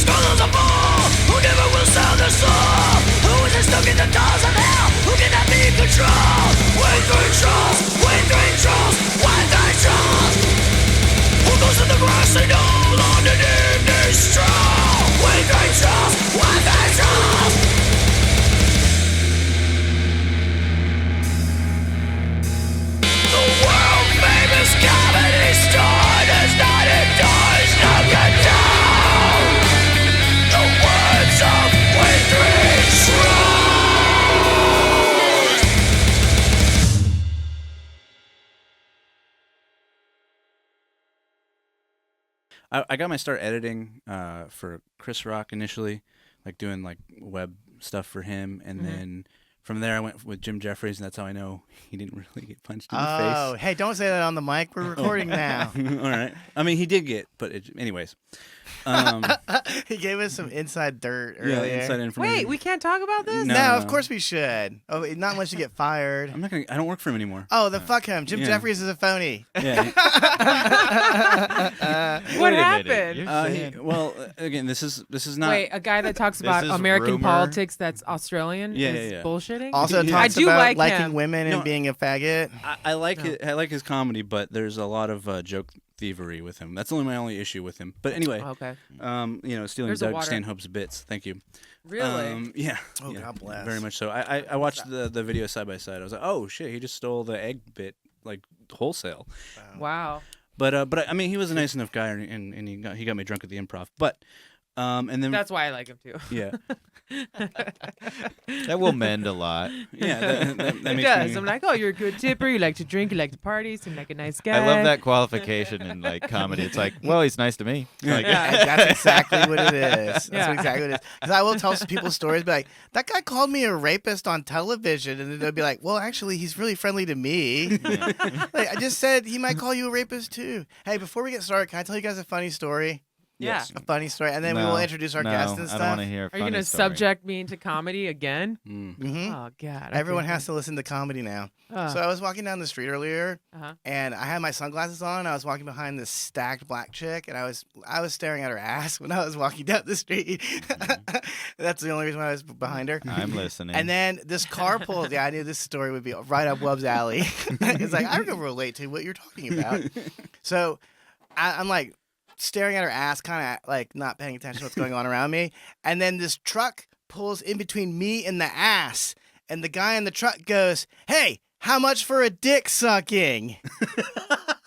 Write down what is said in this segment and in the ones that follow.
scroll the ball, who never will sound the soul? Who is stuck in the dolls of hell? Who cannot be controlled? Tr0lls, Tr0lls. Who goes to the grass and all on an evening stroll? Tr0lls. The world famous comedy star does not endorse no condone the words of Tr0lls. I got my start editing for Chris Rock initially, like doing like web stuff for him, and then from there I went with Jim Jeffries, and that's how I know he didn't really get punched in the face. Oh, hey, don't say that on the mic. We're recording now. All right. I mean, he did get, but anyways. He gave us some inside dirt earlier. Yeah, inside information. Wait, we can't talk about this? No, No. of course we should. Oh, not unless you get fired. I'm not gonna. I don't work for him anymore. Oh, then fuck him. Jim Yeah. Jeffries is a phony. Yeah. What Wait a minute. happened? You're he, saying- well, again, this is not. Wait, a guy that talks about is American rumor. politics that's Australian Yeah, is yeah, yeah. bullshitting? Also Yeah. talks I do about like liking him. women No. and being a faggot. I like it. I like his comedy, but there's a lot of joke thievery with him. That's my only issue with him. But anyway, Okay. stealing There's a Doug water. Stanhope's bits. Thank you. Really? Yeah. Oh, yeah, God bless. Very much so. I watched the video side by side. I was like, oh shit, he just stole the egg bit like wholesale. Wow. But I mean, he was a nice enough guy, and he got me drunk at the Improv. But and then That's why I like him too. yeah, That will mend a lot. yeah, that It makes does. me. I'm like, oh, you're a good tipper. You like to drink. You like to party. Seem like a nice guy. I love that qualification in like comedy. It's like, well, he's nice to me. Like, Yeah. That's exactly what it is. That's Yeah. exactly what it is. Because I will tell some people stories, be like, that guy called me a rapist on television. And then they'll be like, well, actually, he's really friendly to me. Like, I just said he might call you a rapist too. Hey, before we get started, can I tell you guys a funny story? Yeah. A funny story. And then we no, will introduce our no, guests and I stuff. don't want to hear a Are you funny gonna story. subject me into comedy again? Mm-hmm. Oh God. Everyone has to listen to comedy now. So I was walking down the street earlier, Uh-huh. and I had my sunglasses on. And I was walking behind this stacked black chick, and I was staring at her ass when I was walking down the street. That's the only reason why I was behind her. I'm listening. And then this car pulled. Yeah, I knew this story would be right up Webb's alley. It's like I can relate to what you're talking about. So I'm like staring at her ass, kind of like not paying attention to what's going on around me. And then this truck pulls in between me and the ass. And the guy in the truck goes, "Hey, how much for a dick sucking?"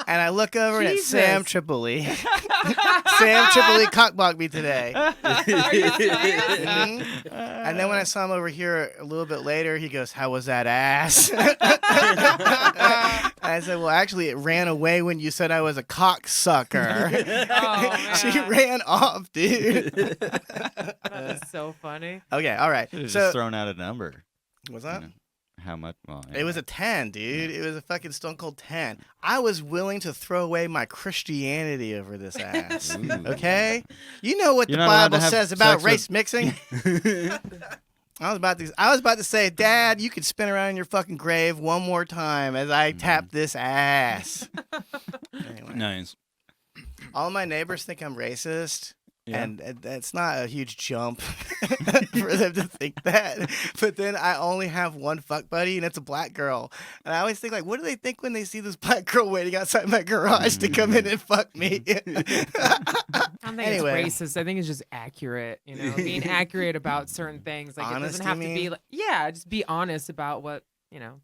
And I look over and it's Sam Jesus. Tripoli. Sam Tripoli cockblocked me today. Are you serious? Mhm. And then when I saw him over here a little bit later, he goes, "How was that ass?" I said, "Well, actually, it ran away when you said I was a cocksucker." Oh, She man. ran off, dude. That was so funny. Okay, all right. Should've So just thrown out a number. what's that? You know, how much? Well, It was a 10, dude. It was a fucking stone cold 10. I was willing to throw away my Christianity over this ass. Ooh. Okay? You know what You're the not allowed to Bible have says about sex with- race mixing? I was about to say, Dad, you could spin around in your fucking grave one more time as I tap this ass. Anyway, Nice. all my neighbors think I'm racist. Yeah. And that's not a huge jump for them to think that. But then I only have one fuck buddy, and it's a black girl. And I always think, like, what do they think when they see this black girl waiting outside my garage to come in and fuck me? I don't think Anyway. it's racist. I think it's just accurate. You know, being accurate about certain things. Like Honest, it doesn't you have to be. mean? Like, yeah, just be honest about what you know.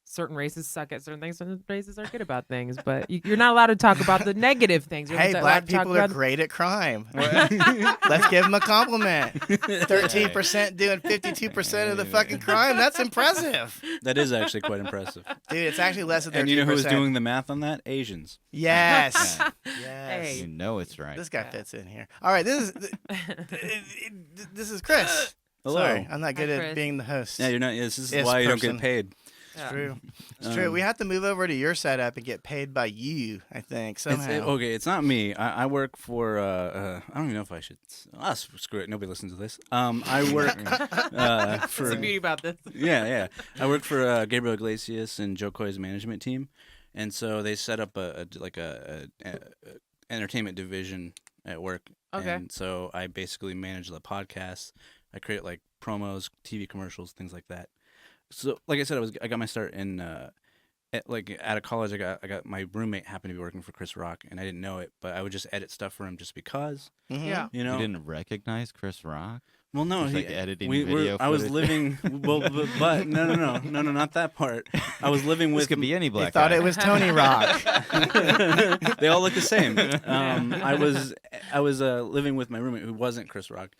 Certain races suck at certain things. Certain races are good about things. But you're not allowed to talk about the negative things. You're Hey, not allowed black to talk people are about- great at crime. Let's give them a compliment. 13% doing 52% of the fucking crime. That's impressive. That is actually quite impressive. Dude, it's actually less than 13%. And you know who's doing the math on that? Asians. Yes. Yeah. Yes. Hey. You know it's right. This guy fits in here. All right, this is Chris. Hello. Sorry, I'm not good Hi, at Chris. being the host. Yeah, you're not. This is This why you don't person. get paid. It's true. It's true. We have to move over to your setup and get paid by you, I think, somehow. Okay, it's not me. I work for. I don't even know if I should. Screw it. Nobody listens to this. I work for. What's the beauty about this? Yeah. I work for Gabriel Iglesias and Joe Coy's management team, and so they set up a entertainment division at work. Okay. And so I basically manage the podcast. I create like promos, TV commercials, things like that. So like I said, I got my start in out of college. I got my roommate happened to be working for Chris Rock, and I didn't know it, but I would just edit stuff for him just because. Mhm. Yeah. You know. You didn't recognize Chris Rock? Well, no, Just, he like, editing we were- video I was footage? living. Well, but no, not that part. I was living This with. could be any They black thought guy. it was Tony Rock. They all look the same. I was living with my roommate who wasn't Chris Rock.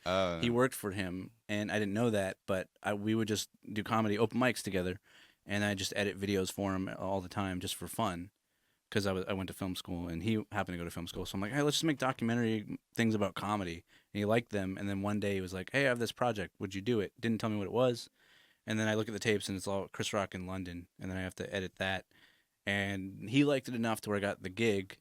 He worked for him, and I didn't know that. But we would just do comedy open mics together, and I just edit videos for him all the time just for fun, because I went to film school, and he happened to go to film school. So I'm like, hey, let's just make documentary things about comedy. And he liked them, and then one day he was like, hey, I have this project. Would you do it? Didn't tell me what it was. And then I look at the tapes, and it's all Chris Rock in London, and then I have to edit that. And he liked it enough to where I got the gig,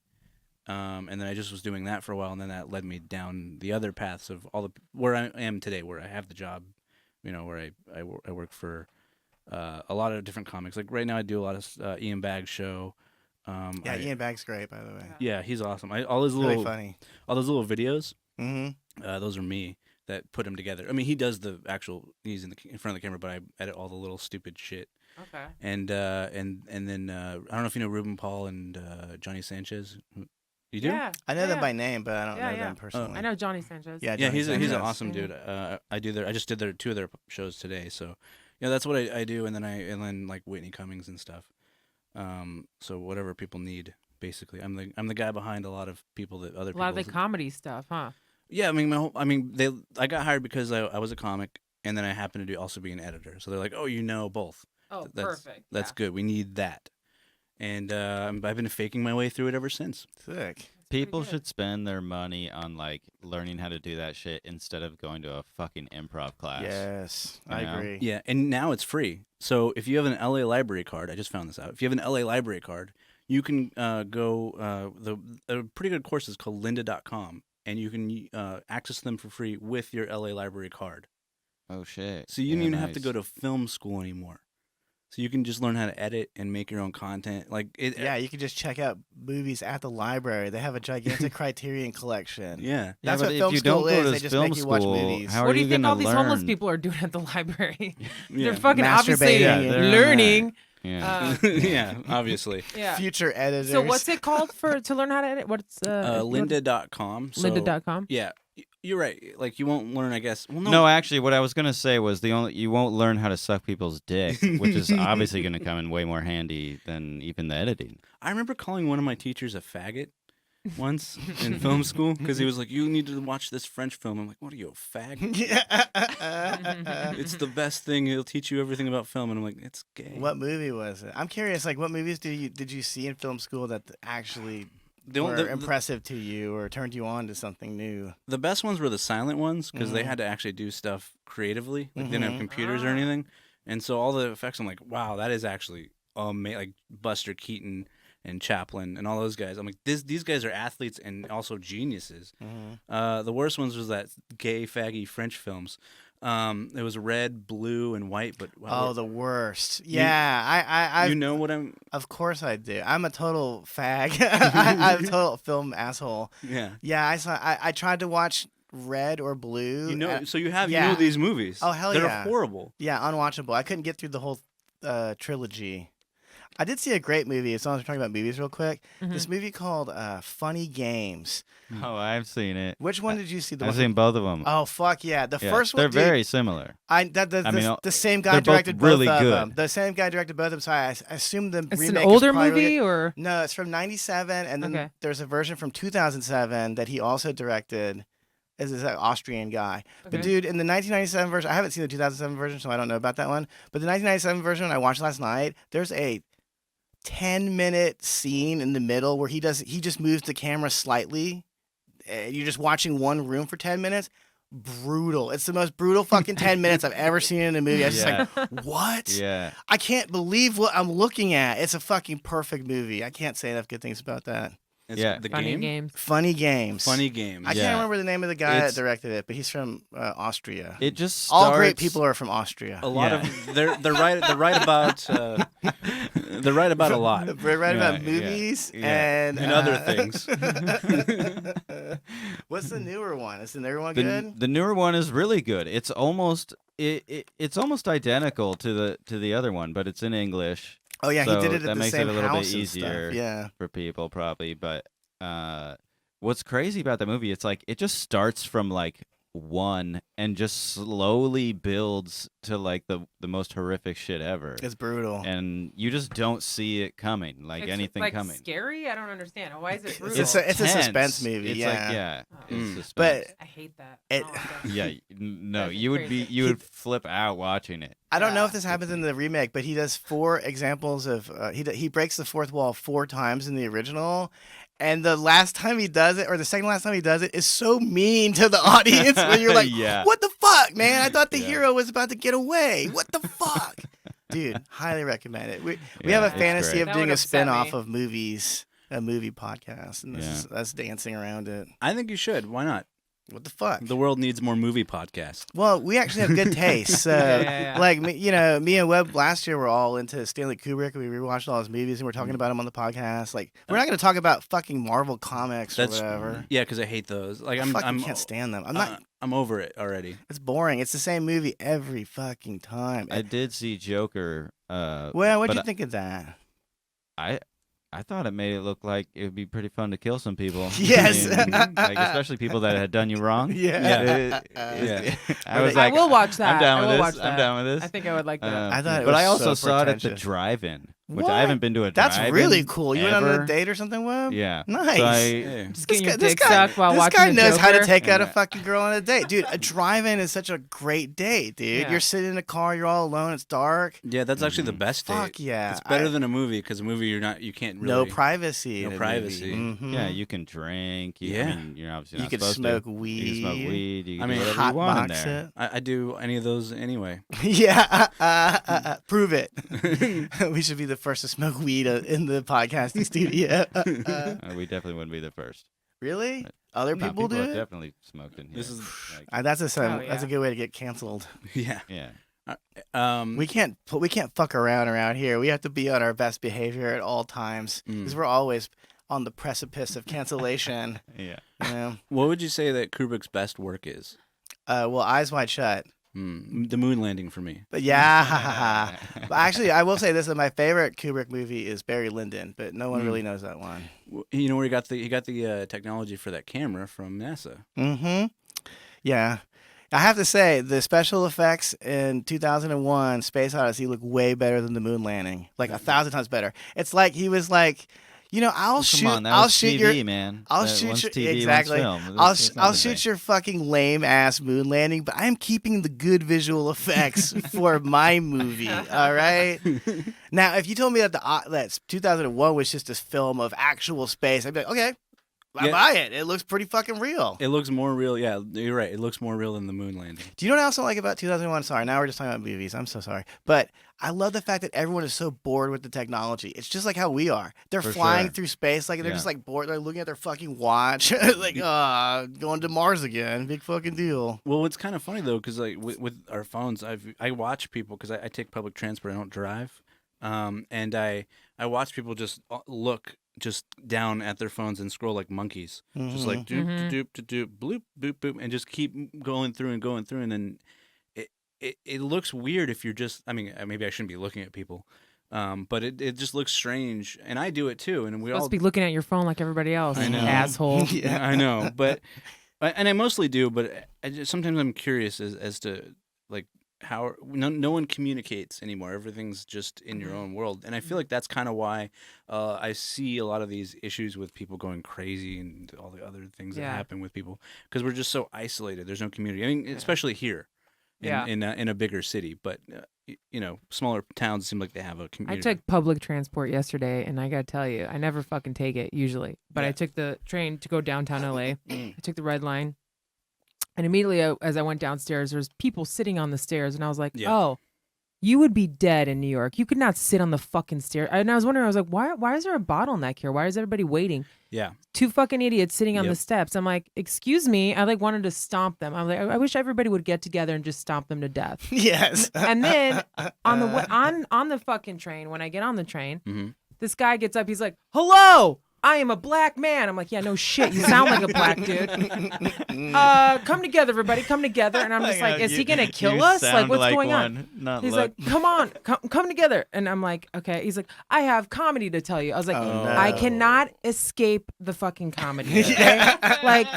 and then I just was doing that for a while, and then that led me down the other paths of where I am today, where I have the job, where I work for a lot of different comics. Like right now, I do a lot of Ian Baggs' show. Yeah, Ian Baggs great, by the way. Yeah, he's awesome. All those Really little funny. all those little videos, Mm-hmm. those are me that put them together. I mean, he does the actual. He's in front of the camera, but I edit all the little stupid shit. Okay. And then I don't know if you know Ruben Paul and Johnny Sanchez. You do? Yeah. I know them yeah. by name, but I don't know Yeah. them personally. I know Johnny Sanchez. Yeah, Yeah, Johnny he's an Sanchez. awesome dude. I just did two of their shows today, so that's what I do, and then like Whitney Cummings and stuff. So whatever people need, basically, I'm the guy behind a lot of people that other A lot of people. the comedy stuff, huh? Yeah, I mean I got hired because I was a comic, and then I happened to also be an editor. So they're like, oh, both. Oh, That's perfect. That's good. We need that. And I've been faking my way through it ever since. Sick. People good. should spend their money on like learning how to do that shit instead of going to a fucking improv class. Yes, I You know? agree. Yeah, and now it's free. So if you have an LA library card, I just found this out. If you have an LA library card, you can go a pretty good course is called lynda.com, and you can access them for free with your LA library card. Oh shit. So you don't Yeah, even have to nice. go to film school anymore. So you can just learn how to edit and make your own content. Like it. Yeah, you can just check out movies at the library. They have a gigantic Criterion collection. Yeah. That's but what if film you don't school go is. to They just film make you watch school, movies. how What are do you think gonna all these homeless learn? people are doing at the library? Yeah. They're fucking obviously Masturbating. Yeah, they're on learning. Yeah. Yeah, obviously. Yeah. Future editors. So what's it called to learn how to edit? What's Lynda.com. So, Lynda.com? Yeah, you're right. Like you won't learn, I guess. Well, No, actually, what I was gonna say was you won't learn how to suck people's dick, which is obviously gonna come in way more handy than even the editing. I remember calling one of my teachers a faggot once in film school because he was like, "You need to watch this French film." I'm like, "What are you, a fag?" It's the best thing. It'll teach you everything about film. And I'm like, "It's gay." What movie was it? I'm curious. Like, what movies did you see in film school that actually were The impressive to you or turned you on to something new? the best ones were the silent ones because they Mhm. had to actually do stuff creatively. Like they didn't have Mhm. computers or anything, and so all the effects. I'm like, "Wow, that is actually amazing." Like Buster Keaton and Chaplin and all those guys. I'm like, these guys are athletes and also geniuses. Mm-hmm. The worst ones was that gay faggy French films. It was red, blue, and white. But Oh, the worst. Yeah, I you know what I'm? of course I do. I'm a total fag. I'm a total film asshole. Yeah. Yeah, I tried to watch Red or Blue. You know, so you yeah. know these movies. Oh, hell They're yeah. horrible. Yeah, unwatchable. I couldn't get through the whole trilogy. I did see a great movie. As long as we're talking about movies real quick, this movie called Funny Games. Oh, I've seen it. Which one did you see? The I've one seen both of them. Oh fuck yeah! The Yeah, first one. they're dude, very similar. The same guy they're both directed both really of good. them. The same guy directed both of them. So I assume the It's remake an older is probably movie, or No, it's from '97, and then Okay. there's a version from 2007 that he also directed. Is this Austrian guy? Okay. But dude, in the 1997 version, I haven't seen the 2007 version, so I don't know about that one. But the 1997 version I watched last night, there's a 10-minute scene in the middle where he just moves the camera slightly. You're just watching one room for 10 minutes. Brutal. It's the most brutal fucking 10 minutes I've ever seen in a movie. I was just like, what? Yeah. I can't believe what I'm looking at. It's a fucking perfect movie. I can't say enough good things about that. It's Yeah. The Funny game. Games? Funny Games. Funny games. I Yeah. can't remember the name of the guy that It's- directed it, but he's from Austria. It just All great starts- people are from Austria. A lot Yeah. of they're right about They're right about a lot. We're right about Yeah, movies yeah. and Other things. What's the newer one? Is the newer one good? The newer one is really good. It's almost it's almost identical to the other one, but it's in English. Oh yeah, so he did it at that the makes same it a little bit house and easier. stuff. Yeah. For people probably, but what's crazy about the movie, it's like it just starts from like one and just slowly builds to like the most horrific shit ever. It's brutal. And you just don't see it coming, like It's anything like coming. Scary? I don't understand. Why is it brutal? It's a tense. suspense movie. It's yeah. like, yeah, it's suspense. But I hate that. It- Oh, that's- yeah, no, That's you would crazy. you would flip out watching it. I don't know Yeah. if this happens in the remake, but he does 4 examples of he breaks the fourth wall 4 times in the original, and the last time he does it, or the second last time he does it, is so mean to the audience when you're like, Yeah. "What the fuck, man? I thought the Yeah. hero was about to get away. What the fuck?" Dude, highly recommend it. We Yeah, have a it's fantasy great. of That doing would a upset spin-off me. of movies, a movie podcast, and this Yeah. is us dancing around it. I think you should. Why not? What the fuck? The world needs more movie podcasts. Well, we actually have good taste. So, Yeah. like, me and Webb last year were all into Stanley Kubrick. We rewatched all his movies and we're talking about him on the podcast. Like, we're not going to talk about fucking Marvel comics or whatever. Yeah, because I hate those. Like I I'm can't stand them. I'm not. I'm over it already. It's boring. It's the same movie every fucking time. I did see Joker. Well, what'd but you think of that? I thought it made it look like it would be pretty fun to kill some people. Yes. I mean, like especially people that had done you wrong. Yeah. I was I like, will watch that. I'm down I with will this. watch I'm that. down with this. I think I would like that. I thought it but was I also so saw it at the pretentious. drive-in, which What? I haven't been to a That's drive-in really cool. You went on a ever. date or something, Webb? Yeah. Nice. So Yeah. Just getting your dick sucked while this watching guy the knows how to Joker. take out a Yeah. fucking girl on a date, dude. A drive-in is such a great date, dude. Yeah. You're sitting in a car, you're all alone, it's dark. Yeah, that's actually the best date. Fuck yeah, It's better than a movie because a movie you can't really. no privacy. no in a privacy. movie. Mhm. Yeah, you can drink. I Yeah. mean, you're obviously You not could supposed smoke to. weed. You can smoke weed. You can I mean, do whatever Hot you want in box there. it. I do any of those anyway. Yeah, prove it. We should be the first to smoke weed in the podcasting studio. We definitely wouldn't be the first. Really? But- Other No, people do have it? definitely smoked in here. This is- like, That's Oh, that's a yeah. good way to get canceled. Yeah. yeah. We can't fuck around here. We have to be on our best behavior at all times because we're always on the precipice of cancellation. Yeah. You know? What would you say that Kubrick's best work is? Well, Eyes Wide Shut. The moon landing for me. But yeah, but actually, I will say this: that my favorite Kubrick movie is Barry Lyndon, but no one really knows that one. You know where he got the technology for that camera from NASA. Mm-hmm. Yeah. I have to say, the special effects in 2001 Space Odyssey look way better than the moon landing. Like 1,000 times better. It's like he was like, I'll shoot Come on, that I'll was shoot TV, your man. I'll That shoot one's your TV, one's exactly. film. I'll It's not I'll the shoot same. your fucking lame ass moon landing, but I'm keeping the good visual effects for my movie. All right. Now, if you told me that that 2001 was just a film of actual space, I'd be like, okay, I Yeah. buy it. It looks pretty fucking real. It looks more real. Yeah, you're right. It looks more real than the moon landing. Do you know what I also like about 2001? Sorry, now we're just talking about movies. I'm so sorry. But I love the fact that everyone is so bored with the technology. It's just like how we are. They're For flying sure. through space. Like, they're Yeah. just like bored. They're looking at their fucking watch. Like, going to Mars again. Big fucking deal. Well, it's kind of funny though, because like with our phones, I watch people because I take public transport. I don't drive, and I watch people just look just down at their phones and scroll like monkeys, just like doop doop doop doop bloop boop boop, and just keep going through, and then it looks weird if you're just. I mean, maybe I shouldn't be looking at people. But it just looks strange, and I do it too. And we Supposed all to be looking at your phone like everybody else. I know. Asshole. Yeah. I know, but and I mostly do, but sometimes I'm curious as to like how no one communicates anymore. Everything's just in your own world, and I feel like that's kind of why I see a lot of these issues with people going crazy and all the other things that Yeah. happen with people because we're just so isolated. There's no community. I mean, especially here. In a bigger city, but smaller towns seem like they have a I community. took public transport yesterday, and I gotta tell you, I never fucking take it usually. But I Yeah. took the train to go downtown LA. I took the red line, and immediately as I went downstairs, there was people sitting on the stairs, and I was like, Yeah. "Oh, you would be dead in New York. You could not sit on the fucking stairs. And I was wondering, I was like, why is there a bottleneck here? Why is everybody waiting? Yeah. 2 fucking idiots sitting on Yep. the steps. I'm like, excuse me. I like wanted to stomp them. I'm like, I wish everybody would get together and just stomp them to death. Yes. And then on the fucking train, when I get on the train, Mm-hmm. this guy gets up. He's like, hello, I am a black man. I'm like, yeah, no shit. You sound like a black dude. Come together, everybody. Come together. And I'm just like, is he going to kill us? Like, what's going on? He's like, come on, come together. And I'm like, okay. He's like, I have comedy to tell you. I was like, Oh, no. I cannot escape the fucking comedy. Okay? Like,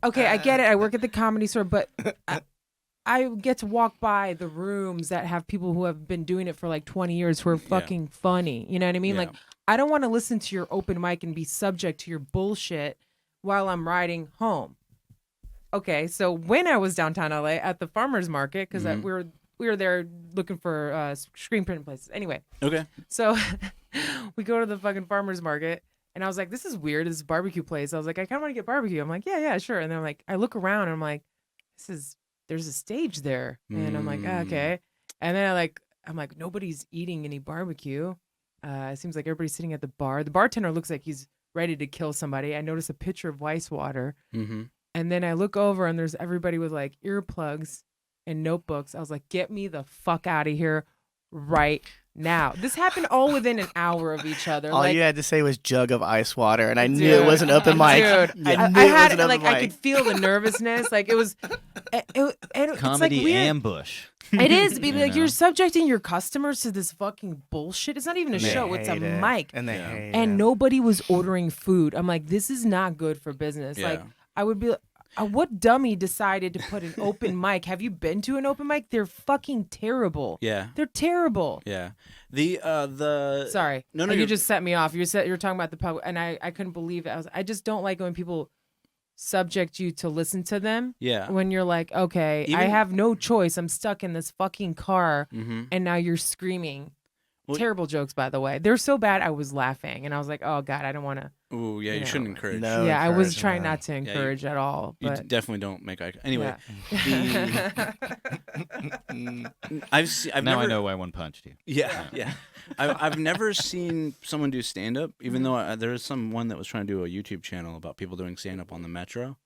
okay, I get it. I work at the Comedy Store, but I get to walk by the rooms that have people who have been doing it for like 20 years who are fucking funny. You know what I mean? Yeah. Like, I don't want to listen to your open mic and be subject to your bullshit while I'm riding home. Okay, so when I was downtown LA at the farmer's market, because Mhm. we were there looking for screen printing places. Anyway, Okay. so we go to the fucking farmer's market, and I was like, this is weird. This barbecue place. I was like, I kind of want to get barbecue. I'm like, yeah, sure. And then I'm like, I look around, and I'm like, there's a stage there, and I'm like, okay. And then I'm like, nobody's eating any barbecue. It seems like everybody's sitting at the bar. The bartender looks like he's ready to kill somebody. I notice a pitcher of ice water. Mm-hmm. And then I look over and there's everybody with like earplugs and notebooks. I was like, get me the fuck out of here right now. This happened all within an hour of each other. All like, you had to say was jug of ice water, and I knew Dude. it wasn't open mic. Dude, I knew I it had wasn't like open I mic. could feel the nervousness. Like it was, it's Comedy like weird. ambush. It is, baby. You Like know? you're subjecting your customers to this fucking bullshit. It's not even a They show. It's a hate it. mic. And they Yeah. hate And it. nobody was ordering food. I'm like, this is not good for business. Yeah. Like, I would be like, what dummy decided to put an open mic? Have you been to an open mic? They're fucking terrible. Yeah. They're terrible. Yeah. The Sorry. No, no, you you're- just set me off. You're talking about the pub, and I couldn't believe it. I just don't like when people subject you to listen to them. Yeah. When you're like, okay, I Even- have no choice. I'm stuck in this fucking car, Mm-hmm. and now you're screaming. Well- Terrible jokes, by the way. They're so bad. I was laughing, and I was like, oh god, I don't want to. Ooh, yeah. you You know, shouldn't encourage. No. Yeah, I was encouragement. trying not to you- encourage at all. You But definitely don't make eye. Anyway, yeah. I've Now never. I know why one punched you. Yeah, yeah. I've never seen someone do stand up, even though there is someone that was trying to do a YouTube channel about people doing stand up on the metro,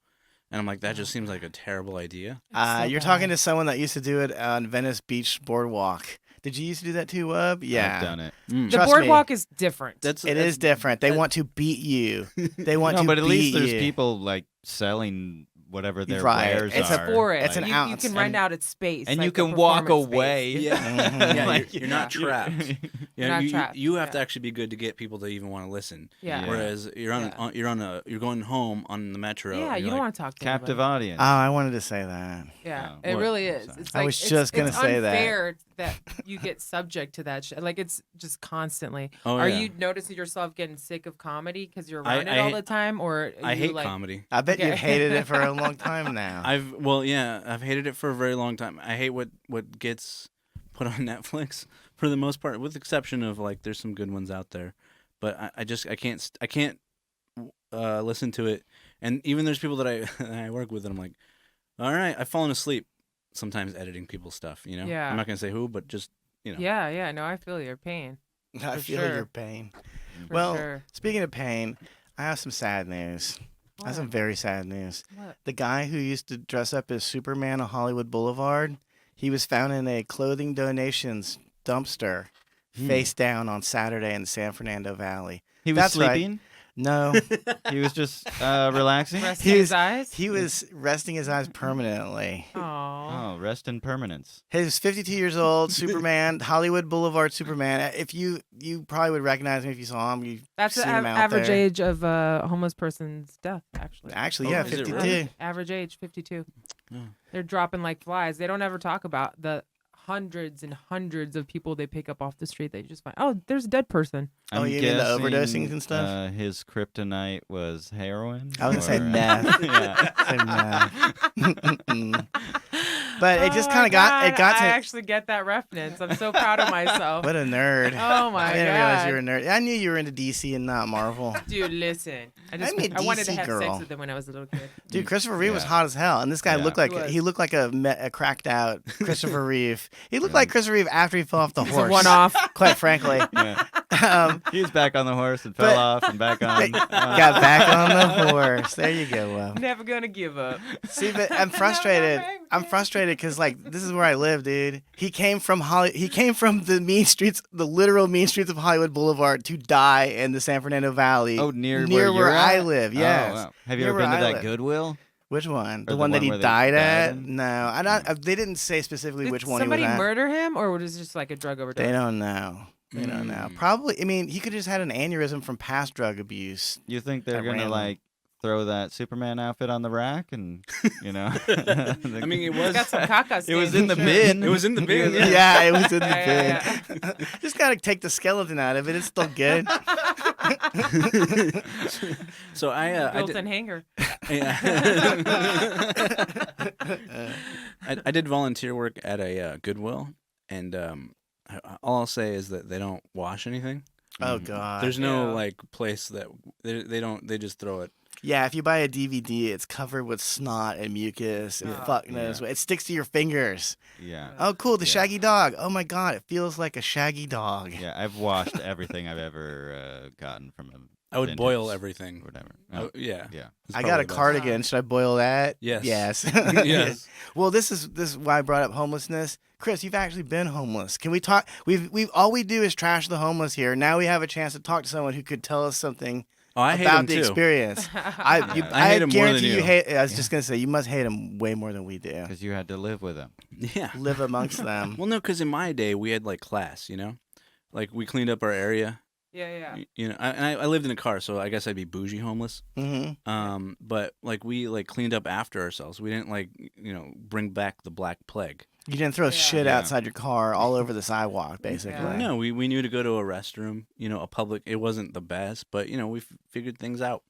and I'm like, that just seems like a terrible idea. so You're bad. talking to someone that used to do it on Venice Beach Boardwalk. Did you used to do that too, Wub? Yeah. I've done it. Mm. The Trust boardwalk is different. That's It is different. They want to beat you. They want No, to but at least beat there's you. people like selling whatever their Right. wares It's are. for it. It's an you ounce. can rent out its space, and like you the can walk performance space. away. Yeah, yeah. Like, You're not yeah. trapped. You're not trapped, You have to yeah. actually be good to get people to even want to listen. Yeah. Yeah. Whereas you're going home on the metro. Yeah, and you you're don't like, want to talk to Captive anybody. audience. Oh, I wanted to say that. Yeah, Oh, it what? really is. Sorry. It's I like, was just gonna it's say that. unfair that you get subject to that shit. Like it's just constantly. Oh, Are yeah. you noticing yourself getting sick of comedy because you're I- around it I all hate- the time, or I you hate like, comedy. I bet Okay. you've hated it for a long time now. I've hated it for a very long time. I hate what gets put on Netflix for the most part, with the exception of like there's some good ones out there, but I can't listen to it. And even there's people that I work with, and I'm like, all right, I've fallen asleep sometimes editing people's stuff. You know, Yeah. I'm not gonna say who, but just you know. Yeah. No, I feel your pain. I for feel sure. your pain. For Well, sure. speaking of pain, I have some sad news. I have some very sad news. What? The guy who used to dress up as Superman on Hollywood Boulevard, he was found in a clothing donations dumpster face down on Saturday in the San Fernando Valley. He was That's right. sleeping. No, He was just relaxing. Resting He his was- eyes. he was resting his eyes permanently. Aww. Oh, rest in permanence. He was 52 years old, Superman, Hollywood Boulevard Superman. If you probably would recognize him if you saw him. You've That's the seen him out average there. age of a homeless person's death, actually. Actually, Oh, yeah, is it 52. really? Average age, 52. Oh. They're dropping like flies. They don't ever talk about the hundreds and hundreds of people they pick up off the street. They just find, oh, there's a dead person. Oh, I'm you mean the guessing, overdosings and stuff? His kryptonite was heroin. I was gonna say or- meth. yeah. Say meth. But it just Oh kind my of got it God, got I to. actually get that reference. I'm so proud of myself. What a nerd! Oh my I didn't realize you were a God. nerd. I knew you were into DC and not Marvel. Dude, listen. I'm a I wanted to DC have girl. sex with him when I was a little kid. Dude, Christopher Reeve was Yeah. hot as hell, and this guy Yeah. looked like He was. he looked like a cracked out Christopher Reeve. He looked Yeah. like Christopher Reeve after he fell off the It's horse. a one-off. Quite frankly. Yeah. He was back on the horse and But- fell off and back on. got back on the horse. There you go. Never gonna give up. See, but I'm frustrated. I'm frustrated because like this is where I live, dude. He came from He came from the mean streets, the literal mean streets of Hollywood Boulevard to die in the San Fernando Valley. Oh, near where you're I at? live. Oh, Yes. wow. Have you Near ever been where to I that live. Goodwill? Which one? The the one that one he where they died died at? in? No, I don't. They didn't say specifically Did which one somebody he was at. murder him, or was it just like a drug overdose? They don't know. They don't know. Probably. I mean, he could have just had an aneurysm from past drug abuse. You think they're At gonna random. like throw that Superman outfit on the rack and you know? I mean, it was. Got some caca It was stains, in the sure. bin. It was in the bin. Yeah. Yeah, it was in the Yeah, bin. yeah, Just gotta take the skeleton out of it. It's still good. So I did, Built-in hanger. I did volunteer work at a Goodwill, and all I'll say is that they don't wash anything. Oh god. There's no Yeah. like place that they don't. They just throw it. Yeah, if you buy a DVD, it's covered with snot and mucus and Oh, fuck knows what. It sticks to your fingers. Yeah. Oh, cool, the Yeah. shaggy dog. Oh my god, it feels like a shaggy dog. Yeah, I've washed everything I've ever gotten from a I would boil vintage everything. or whatever. Oh, yeah. Yeah. It's I got a probably best. cardigan. Should I boil that? Yes. Yes. Yes. Well, this is why I brought up homelessness. Chris, you've actually been homeless. Can we talk? We've all we do is trash the homeless here. Now we have a chance to talk to someone who could tell us something Oh, I hate about him the too. experience. I hate him more than guarantee you. hate. I was just gonna say you must hate him way more than we do. Because you had to live with them. Yeah. Live amongst them. Well, no, because in my day we had like class. You know, like we cleaned up our area. Yeah, yeah. You know, I lived in a car, so I guess I'd be bougie homeless. Mm-hmm. But like we like cleaned up after ourselves. We didn't like bring back the Black Plague. You didn't throw Yeah. shit Yeah. outside your car all over the sidewalk, basically. Yeah. No, we knew to go to a restroom. A public. It wasn't the best, but we figured things out.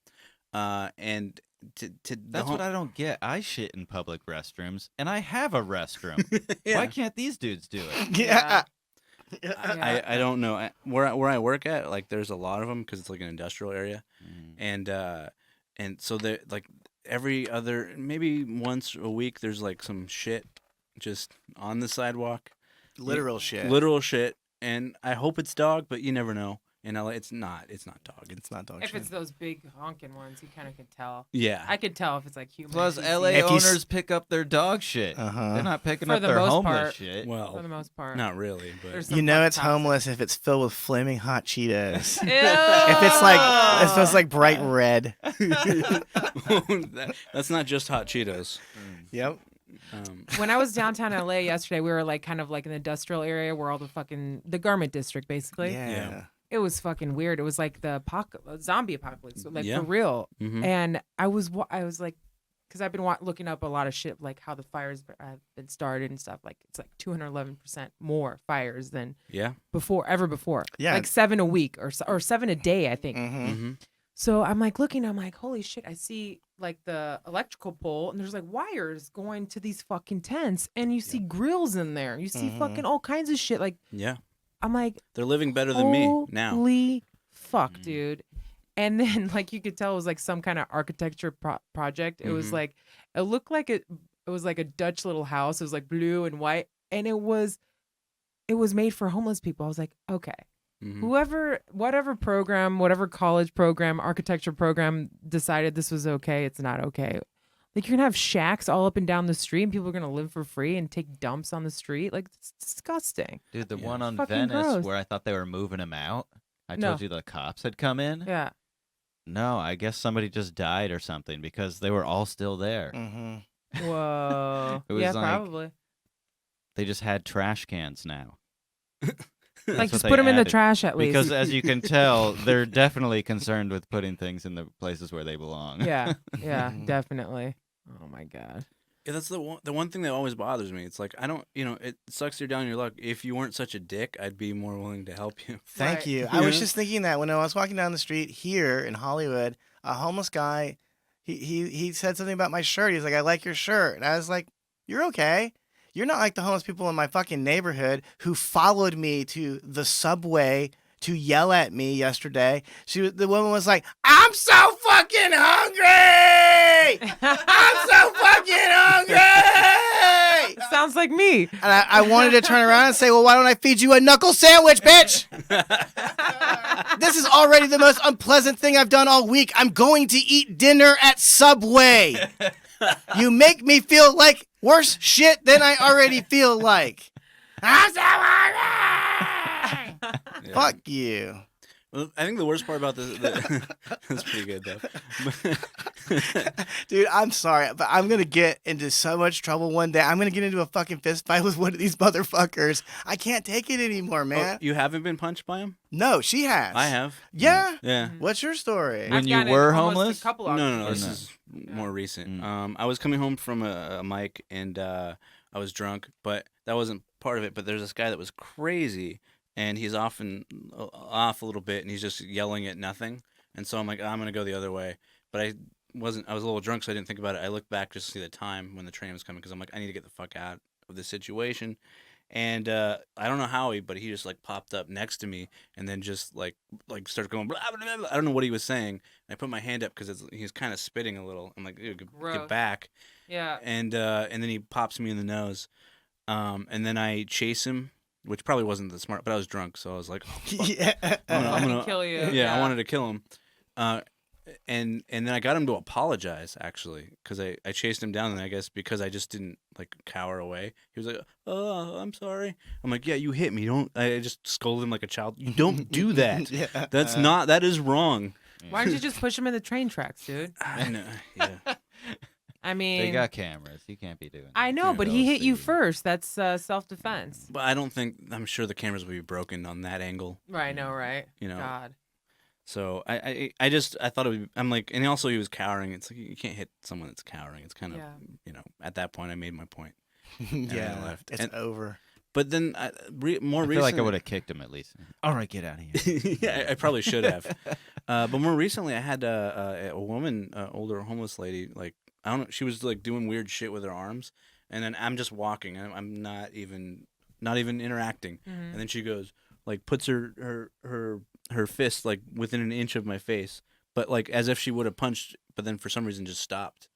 And to That's what I don't get. I shit in public restrooms, and I have a restroom. yeah. Why can't these dudes do it? Yeah. Yeah. I don't know where I work at. Like, there's a lot of them because it's like an industrial area, and so they like every other maybe once a week there's like some shit just on the sidewalk, Literal shit. literal shit. And I hope it's dog, but you never know. In LA, it's not dog. It's not dog If shit. it's those big honking ones, you kind of can tell. Yeah. I could tell if it's like human. Plus, feces. LA If you s- owners pick up their dog shit. Uh-huh. They're not picking For up the their most homeless part. shit. for Well, the most part. not really, but There's You some know fucking it's toxic. homeless if it's filled with flaming hot Cheetos. Ew. If it's like it smells like bright red. that's not just hot Cheetos. Yep. When I was downtown LA yesterday, we were like kind of like an industrial area where all the garment district basically. Yeah. It was fucking weird. It was like the zombie apocalypse, like Yeah. for real. Mhm. And I was like, because I've been looking up a lot of shit, like how the fires have been started and stuff. Like it's like 211% more fires than Yeah. ever before. Yeah. Like 7 a week or 7 a day, I think. Mm-hmm. Mm-hmm. So I'm like looking, I'm like, holy shit, I see like the electrical pole and there's like wires going to these fucking tents and you see grills in there. You see Mhm. fucking all kinds of shit. Like, Yeah. I'm like, They're living better than me now. holy fuck, Mhm. dude. And then like you could tell it was like some kind of architecture project. It was Mhm. like, it looked like it was like a Dutch little house. It was like blue and white. And it was made for homeless people. I was like, okay. Mhm. Whatever program, whatever college program, architecture program decided this was okay, it's not okay. Like you're gonna have shacks all up and down the street, and people are gonna live for free and take dumps on the street. Like it's disgusting. Dude, the Yeah. one on Fucking Venice gross. where I thought they were moving him out. I No. told you the cops had come in. Yeah. No, I guess somebody just died or something because they were all still there. Mm-hmm. Whoa. It was yeah, like- probably. They just had trash cans now. Like what just they put them in the added. trash at least. Because as you can tell, they're definitely concerned with putting things in the places where they belong. yeah, yeah, Mhm. definitely. Oh my god. Yeah, that's the one thing that always bothers me. It's like I don't, it sucks you're down your luck. If you weren't such a dick, I'd be more willing to help you. Thank Right. you. I was Yeah. just thinking that when I was walking down the street here in Hollywood, a homeless guy, he said something about my shirt. He's like, "I like your shirt," and I was like, "You're okay." You're not like the homeless people in my fucking neighborhood who followed me to the subway to yell at me yesterday. The woman was like, I'm so fucking hungry! I'm so fucking hungry! Sounds like me. And I wanted to turn around and say, well, why don't I feed you a knuckle sandwich, bitch? This is already the most unpleasant thing I've done all week. I'm going to eat dinner at Subway. You make me feel like worse shit than I already feel like. I'm so hungry! Yeah. Fuck you. Well, I think the worst part about this, that's pretty good though. Dude, I'm sorry, but I'm going to get into so much trouble one day. I'm going to get into a fucking fist fight with one of these motherfuckers. I can't take it anymore, man. Oh, you haven't been punched by him? No, she has. I have. Yeah? Yeah. What's your story? When I've you gotten were almost homeless? A couple No. arguments. This is more recent. Mm. I was coming home from a mic and I was drunk, but that wasn't part of it. But there's this guy that was crazy, and he's off a little bit, and he's just yelling at nothing. And so I'm like, I'm gonna go the other way. But I was a little drunk, so I didn't think about it. I looked back just to see the time when the train was coming, because I'm like, I need to get the fuck out of this situation. And I don't know how but he just like popped up next to me and then just like started going blah, blah, blah, blah. I don't know what he was saying. And I put my hand up because he's kind of spitting a little. I'm like, get Gross. back. Yeah. And then he pops me in the nose. And then I chase him, which probably wasn't the smart, but I was drunk, so I was like, oh, fuck. Yeah. I'm Fucking gonna kill you. Yeah, I wanted to kill him. And then I got him to apologize, actually, because I chased him down, and I guess because I just didn't like cower away, he was like, "Oh, I'm sorry." I'm like, "Yeah, you hit me. Don't." I just scolded him like a child. You don't do that. Yeah. That is wrong. Why don't you just push him in the train tracks, dude? I know. Yeah. I mean, They got cameras. You can't be doing that. I know, Yeah, but he hit you first. That's self-defense. But I don't think I'm sure the cameras would be broken on that angle. Right. No. Right. You know. God. So I thought it would be, I'm like, and also he was cowering. It's like you can't hit someone that's cowering. It's kind of, at that point I made my point. Yeah. I left. It's over. But then more I recently, feel like I would have kicked him at least. All right, get out of here. yeah, I probably should have. But more recently, I had a woman, older homeless lady, like, I don't know, she was like doing weird shit with her arms, and then I'm just walking, and I'm not even interacting, and then she goes, like, puts her fist like within an inch of my face, but like as if she would have punched, but then for some reason just stopped,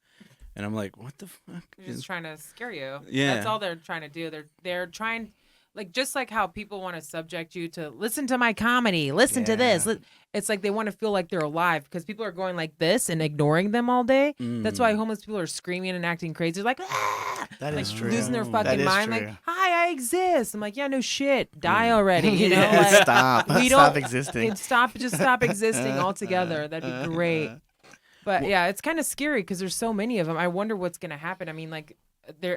and I'm like, what the fuck? They're just trying to scare you. Yeah. That's all they're trying to do. They're trying, like, just like how people want to subject you to listen to my comedy, listen to this. It's like they want to feel like they're alive because people are going like this and ignoring them all day. That's why homeless people are screaming and acting crazy. They're like, ah! That like is true. losing their That fucking is mind. true. Like, hi, I exist. I'm like, yeah, no shit. Die already. You know, Yeah, like, stop. we Stop don't- existing. Just stop existing altogether. That'd be great. But yeah, it's kind of scary because there's so many of them. I wonder what's gonna happen. I mean, like,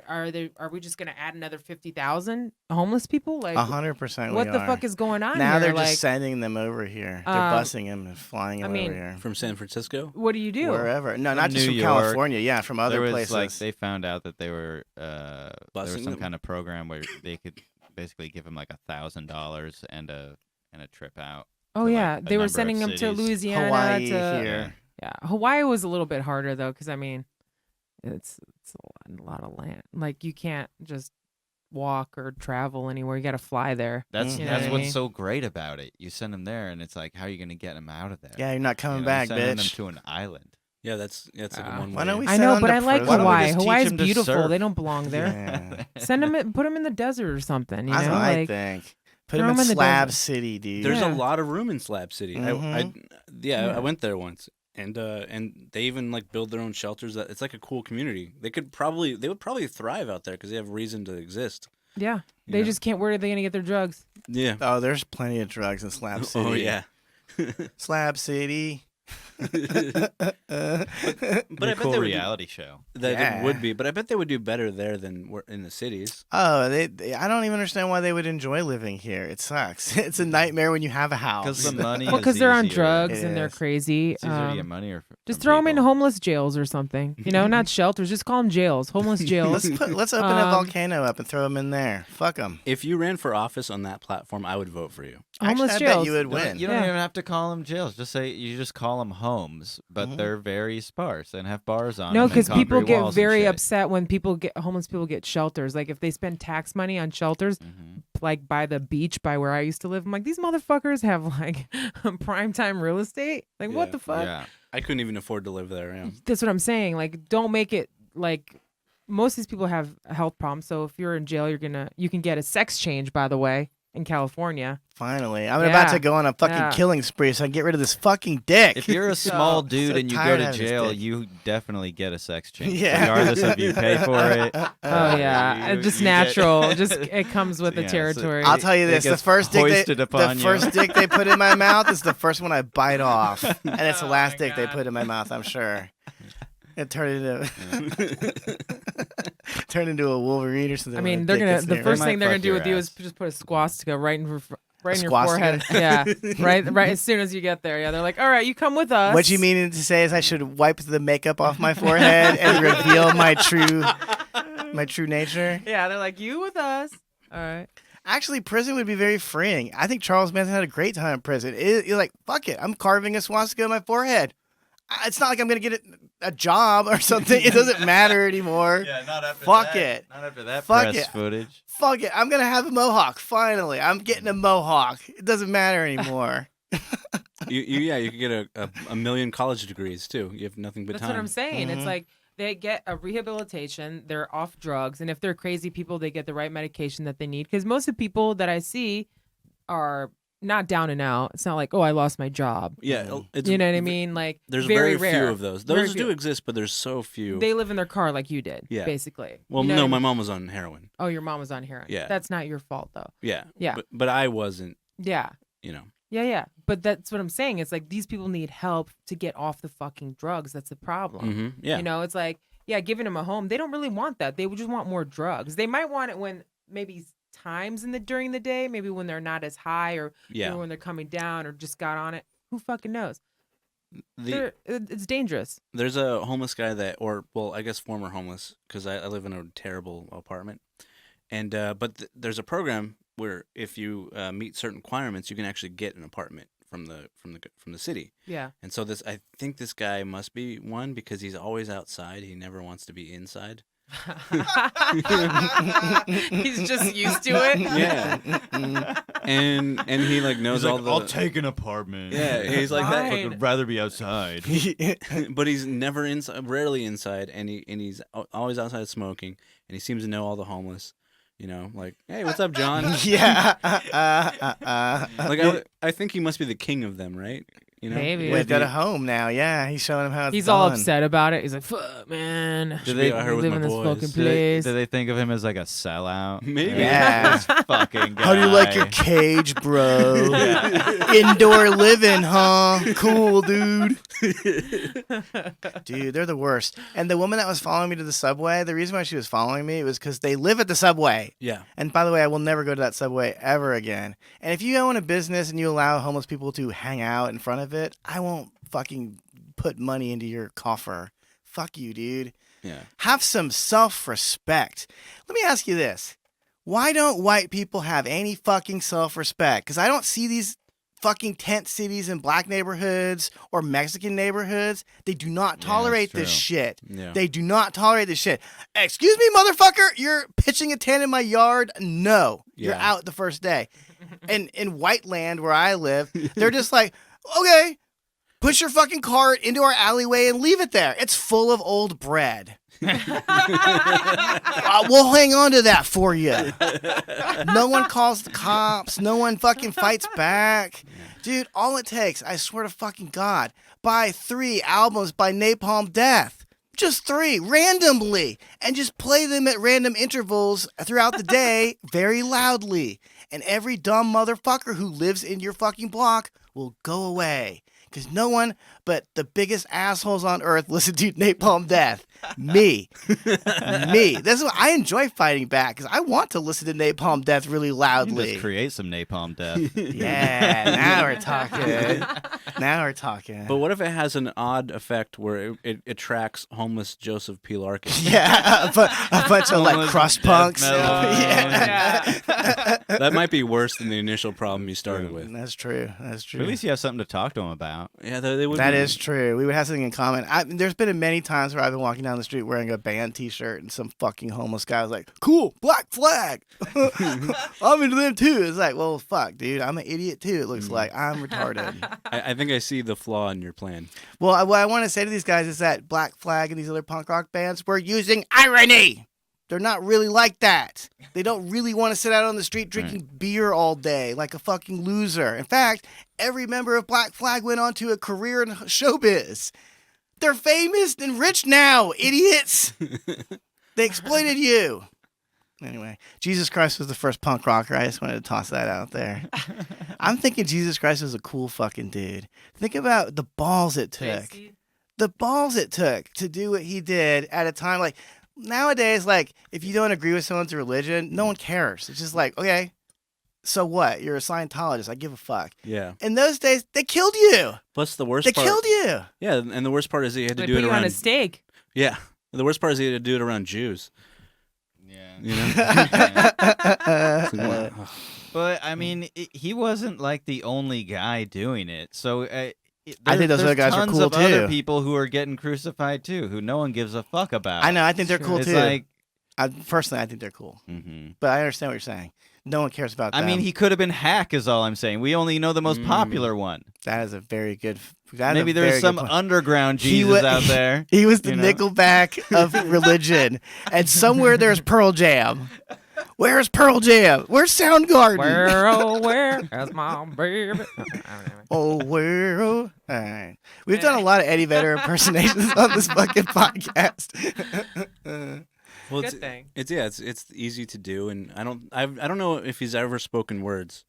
are we just gonna add another 50,000 homeless people? Like, 100%. what the fuck is going on now? here? They're like, just sending them over here. They're busing them and flying them over here. From San Francisco? what do you do? Wherever. No, not just New from York. California. Yeah, from other There was places. like they found out that they were there was Busing some them? kind of program where they could basically give him like $1,000 and a trip out. Oh to, yeah, like, a they were number of sending them to cities. Louisiana. Hawaii to, here. Yeah, Hawaii was a little bit harder though, because I mean, it's a lot of land. Like you can't just walk or travel anywhere. You got to fly there. That's You know that's what I what's mean? so great about it. You send them there, and it's like, how are you going to get them out of there? Yeah, you're not coming You know, back, sending them bitch. to an island. Yeah, that's a good one. Why don't we I send know, them but to I like prison? Why don't we Hawaii. just teach Hawaii's them to beautiful. surf? They don't belong there. Yeah. Send them, put them in the desert or something. You That's know, what I like think. Put throw them in 'em in the Slab desert. City, dude. There's Yeah. a lot of room in Slab City. Mhm. I went there once, and they even like build their own shelters. That it's like a cool community. They would probably thrive out there because they have reason to exist. yeah, You they know? just can't. Where are they gonna get their drugs? Yeah. Oh, there's plenty of drugs in Slab City. Oh yeah. Slab City. But I bet cool they would reality show. That Yeah. it would be, but I bet they would do better there than in the cities. Oh, I don't even understand why they would enjoy living here. It sucks. It's a nightmare when you have a house. Because the money Well, is because they're on easier. drugs It and they're is. crazy. It's easier to get money or Just from throw them in people. homeless jails or something. You know, not shelters. Just call them jails. Homeless jails. Let's open a volcano up and throw them in there. Fuck them. If you ran for office on that platform, I would vote for you. Homeless I jails. bet you would You don't- win. You don't Yeah. even have to call them jails. Just say you just call call them homes, but they're very sparse and have bars on No, them and because people concrete get walls and very shit. upset when homeless people get shelters. Like if they spend tax money on shelters, like by the beach, by where I used to live, I'm like, these motherfuckers have like primetime real estate. Like what Yeah. the fuck? Yeah. I couldn't even afford to live there. Yeah. That's what I'm saying. Like, don't make it like most of these people have health problems. So if you're in jail, you can get a sex change, by the way, in California. Finally, I'm about to go on a fucking killing spree so I can get rid of this fucking dick. If you're a small dude and you go tired to of this jail, dick. you definitely get a sex change, Yeah. regardless if you pay for it. Oh yeah, you- just you get- natural. Just it comes with the Yeah, so territory. I'll tell you It this: the gets first hoisted upon you. dick they put in my mouth is the first one I bite off, and it's the Oh last my dick they God. put in my mouth. I'm sure. It turned into a Wolverine or something. I when mean, a they're dick gonna. gets The near first me. thing they're fuck gonna do your with you is ass. just put a swastika right in your swastika? forehead. Yeah, right as soon as you get there. Yeah, they're like, all right, you come with us. What you meaning to say is I should wipe the makeup off my forehead and reveal my true nature? Yeah, they're like, you with us. All right. Actually, prison would be very freeing. I think Charles Manson had a great time in prison. You're like, fuck it, I'm carving a swastika on my forehead. It's not like I'm gonna get a job or something. It doesn't matter anymore. Yeah, not after Fuck that. it. Not after that Fuck press it. footage. Fuck it, I'm gonna have a mohawk. Finally, I'm getting a mohawk. It doesn't matter anymore. You could get a million college degrees too. You have nothing but That's time. what I'm saying. Mhm. It's like they get a rehabilitation. They're off drugs, and if they're crazy people, they get the right medication that they need. Because most of the people that I see are not down and out. It's not like, oh, I lost my job. Yeah, it's, You know what I mean? Like There's very very rare. few of those. Very Those do few. exist, but there's so few. They live in their car like you did. Yeah. Basically. Well, You know no, what I my mean? mom was on heroin. Oh, your mom was on heroin. Yeah. That's not your fault though. Yeah. Yeah. But I wasn't. Yeah. You know. Yeah. But that's what I'm saying. It's like these people need help to get off the fucking drugs. That's the problem. Mm-hmm. Yeah. You know, it's like, yeah, giving them a home. They don't really want that. They would just want more drugs. They might want it when maybe times during the day, maybe when they're not as high or Yeah. when they're coming down or just got on it. Who fucking knows? The, It's dangerous. there's a homeless guy I guess former homeless, because I live in a terrible apartment, and but there's a program where if you meet certain requirements, you can actually get an apartment from the city. Yeah. And so I think this guy must be one because he's always outside. He never wants to be inside. He's just used to it. Yeah. and he like knows all the. I'll take an apartment. Yeah, he's like that. Fine. I'd rather be outside. But he's never inside, rarely inside, and he's always outside smoking. And he seems to know all the homeless. You know, like, hey, what's up, John? Yeah. Like, I think he must be the king of them, right? You know, Maybe. We've got a home now. Yeah, he's showing him how it's He's done. all upset about it. He's like, fuck, man. Do Should they be out here We with live my in this boys. fucking Do they, place. do they think of him as like a sellout? Maybe. Yeah. This fucking guy. How do you like your cage, bro? Indoor living, huh? Cool, dude. Dude, they're the worst. And the woman that was following me to the subway, the reason why she was following me was because they live at the subway. Yeah. And by the way, I will never go to that subway ever again. And if you own a business and you allow homeless people to hang out in front of it, I won't fucking put money into your coffer. Fuck you, dude. Yeah. Have some self-respect. Let me ask you this. Why don't white people have any fucking self-respect? Because I don't see these fucking tent cities in black neighborhoods or Mexican neighborhoods. They do not tolerate this true. shit. Yeah. They do not tolerate this shit. Excuse me, motherfucker, you're pitching a tent in my yard? No. You're Yeah. out the first day. And in white land where I live, they're just like, okay, push your fucking cart into our alleyway and leave it there. It's full of old bread. We'll hang on to that for you. No one calls the cops. No one fucking fights back. Dude, all it takes, I swear to fucking God, buy 3 albums by Napalm Death. Just 3, randomly. And just play them at random intervals throughout the day very loudly. And every dumb motherfucker who lives in your fucking block will go away. Because no one but the biggest assholes on earth listen to Napalm Death. Me. Me. That's what I enjoy fighting back because I want to listen to Napalm Death really You can loudly. just create some napalm death. Yeah, now we're talking. Now we're talking. But what if it has an odd effect where it attracts homeless Joseph P. Larkin? Yeah, a bunch of like Homeless crust death punks. metal. Yeah. That might be worse than the initial problem you started with. That's true. That's true. At least you have something to talk to him about. out. Yeah, they would. That be. is true. We would have something in common. There's been many times where I've been walking down the street wearing a band T-shirt, and some fucking homeless guy was like, "Cool, Black Flag. I'm into them too." It's like, well, fuck, dude. I'm an idiot too. It looks like I'm retarded. I think I see the flaw in your plan. Well, what I want to say to these guys is that Black Flag and these other punk rock bands were using irony. They're not really like that. They don't really want to sit out on the street drinking beer all day like a fucking loser. In fact, every member of Black Flag went on to a career in showbiz. They're famous and rich now, idiots. They exploited you. Anyway, Jesus Christ was the first punk rocker. I just wanted to toss that out there. I'm thinking Jesus Christ was a cool fucking dude. Think about the balls it took. JC? The balls it took to do what he did at a time like nowadays, like if you don't agree with someone's religion, no one cares. It's just like, okay, so what? You're a Scientologist. I give a fuck. Yeah. In those days, they killed you. Plus the worst They part. killed you. Yeah, and the worst part is that you had to They do put it you around. on a stake. Yeah. The worst part is you had to do it around Jews. Yeah. You know. It's like, wow. But I mean, he wasn't like the only guy doing it. So I think those there's other guys were tons cool, of other too. people who are getting crucified too, who no one gives a fuck about. I know. I think they're cool It's too. like, Personally, I think they're cool. mhm. But I understand what you're saying. No one cares about I them. mean, he could have been Hack, is all I'm saying. We only know the most popular one. That is a very good. That is Maybe a very there's good some point. underground He Jesus wa- out there. He was the you know? Nickelback of religion, and somewhere there's Pearl Jam. Where's Pearl Jam? Where's Soundgarden? Where, oh, where is my baby? Oh, where? Oh. All right. We've done a lot of Eddie Vedder impersonations on this fucking podcast. Well, Good thing. It's easy to do, and I don't know if he's ever spoken words.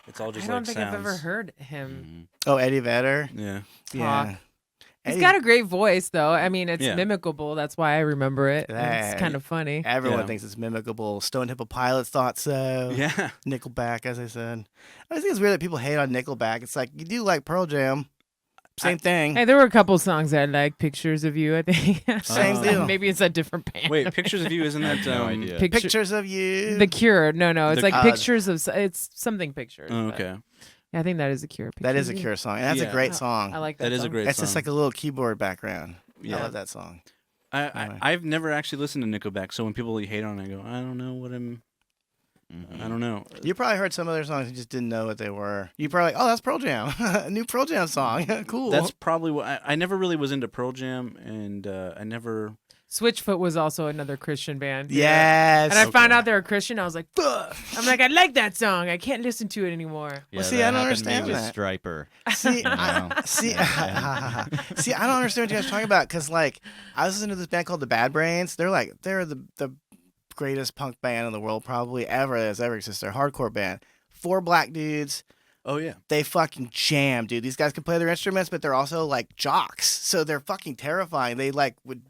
It's all just I don't like think sounds. I've ever heard him Oh, Eddie Vedder. Yeah. Yeah. talk. He's Eddie- got a great voice, though. I mean, it's Yeah. mimicable. That's why I remember it. That- It's kind of funny. Everyone Yeah. thinks it's mimicable. Stone Temple Pilots thought so. Yeah. Nickelback, as I said. I just think it's weird that people hate on Nickelback. It's like you do like Pearl Jam. Same thing. Hey, there were a couple songs I like. Pictures of You, I think. Same Oh. deal. Maybe it's a different band. Wait, Pictures of You isn't that? No idea. Pictures of you. The Cure. No, it's The- like pictures of. It's something pictures. Oh, but- okay. Yeah, I think that is a Cure. That is Pictures a of You. Cure song. And that's a Yeah. great I song. like that. That is a song. great It's song. just like a little keyboard background. Yeah. I love that song. Anyway. I've never actually listened to Nickelback, so when people hate on it, I go, I don't know what I'm. I don't know. You probably heard some of their songs and just didn't know what they were. You probably, oh, that's Pearl Jam. A new Pearl Jam song. Cool. That's probably what I never really was into Pearl Jam, and I never. Switchfoot was also another Christian band. Yes. And I found Okay. out they were Christian. I was like, fuck. I'm like, I like that song. I can't listen to it anymore. Yeah, see, that I don't happened to me understand with that. Striper. See, know. see, see, I don't understand what you guys are talking about because, like, I was listening to this band called the Bad Brains. They're the greatest punk band in the world probably ever that's ever existed. They're a hardcore band. 4 black dudes. Oh yeah. They fucking jam, dude. These guys can play their instruments, but they're also like jocks, so they're fucking terrifying. They like would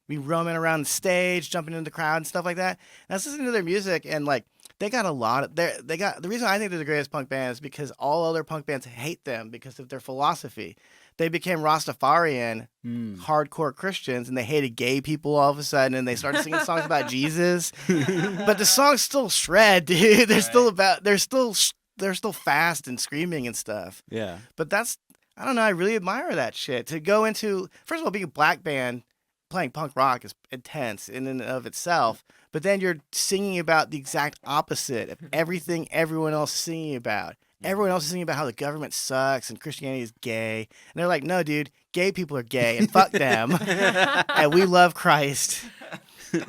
be roaming around the stage, jumping into the crowd and stuff like that. And I was listening to their music, and like they got a lot of they got the reason I think they're the greatest punk band is because all other punk bands hate them because of their philosophy. They became Rastafarian hardcore Christians, and they hated gay people all of a sudden, and they started singing songs about Jesus. But the songs still shred, dude. They're still about they're still fast and screaming and stuff. Yeah. But that's I don't know. I really admire that shit. To go into first of all, being a black band playing punk rock is intense in and of itself. But then you're singing about the exact opposite of everything everyone else is singing about. Everyone else is singing about how the government sucks and Christianity is gay. And they're like, no, dude, gay people are gay and fuck them. And we love Christ.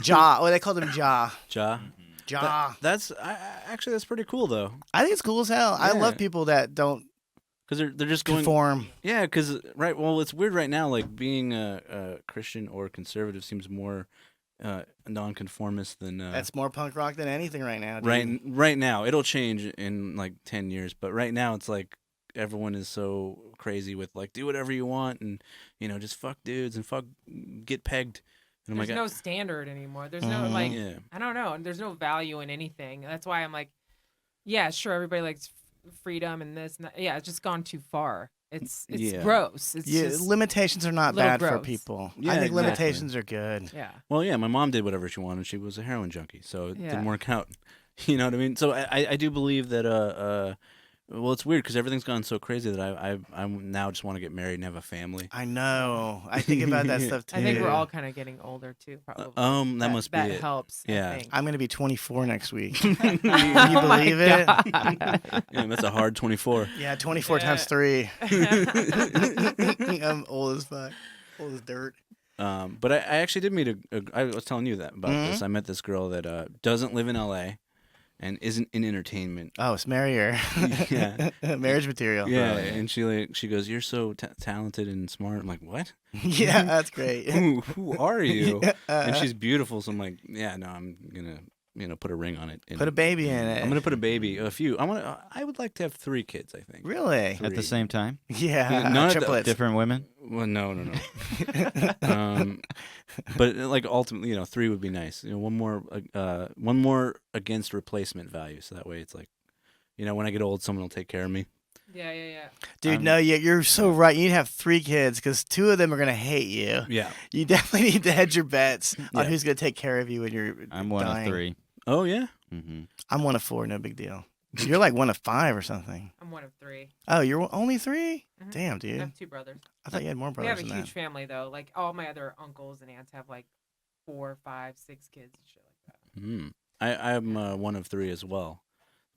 Jah. Oh, they called him Jah. Ja. Jah. Actually that's pretty cool though, I think it's cool as hell. I Yeah. love people that don't because they're just going. conform. Yeah, because right. Well, it's weird right now. Like being a Christian or conservative seems more nonconformist than That's more punk rock than anything right now, dude. right now. It'll change in like 10 years, but right now it's like everyone is so crazy with like do whatever you want and just fuck dudes and fuck get pegged. And There's I'm no like, standard anymore. There's no like yeah, I don't know. There's no value in anything. That's why I'm like, yeah, sure, everybody likes freedom and this and that. Yeah, it's just gone too far. It's Yeah. gross. It's Yeah, just limitations are not little bad for gross. people. Yeah, I think exactly. limitations are good. yeah. well, yeah, my mom did whatever she wanted. She was a heroin junkie, so it Yeah. didn't work out. You know what I mean? So I do believe that Well, it's weird because everything's gone so crazy that I now just want to get married and have a family. I know. I think about that stuff too. I think we're all kind of getting older too, probably. That must be that it. helps. Yeah. I think. I'm gonna be 24 next week. you Can you Oh my believe it? God. Yeah, that's a hard 24. Yeah, 24 times 3. I'm old as fuck. Old as dirt. But I actually did meet I was telling you that about this. I met this girl that doesn't live in LA and isn't in entertainment. Oh, it's marrier. Yeah. Marriage material. Yeah, and she goes, "You're so talented and smart." I'm like, "What? Yeah, that's great. Who are you?" And she's beautiful, so I'm like, "Yeah, no, I'm gonna put a ring on it. Put a baby in it. I'm gonna put a baby, a few. I would like to have 3 kids. I think. Really? At the same time? Yeah. None of the triplets. Different women? Well, no. But like ultimately, 3 would be nice. One more against replacement value, so that way it's like, when I get old, someone will take care of me. Yeah. Dude, no, you're so right. You need to have 3 kids because 2 of them are gonna hate you. Yeah. You definitely need to hedge your bets on Yeah. who's gonna take care of you when you're I'm one dying. of 3. Oh yeah. Mm-hmm. I'm one of 4, no big deal. You're like one of 5 or something. I'm one of 3. Oh, you're only 3? Mhm. Damn, I dude. have 2 brothers. I thought you had more We brothers have a than huge that. family though. Like all my other uncles and aunts have like 4, 5, 6 kids and shit like that. Mm-hmm. I'm one of 3 as well.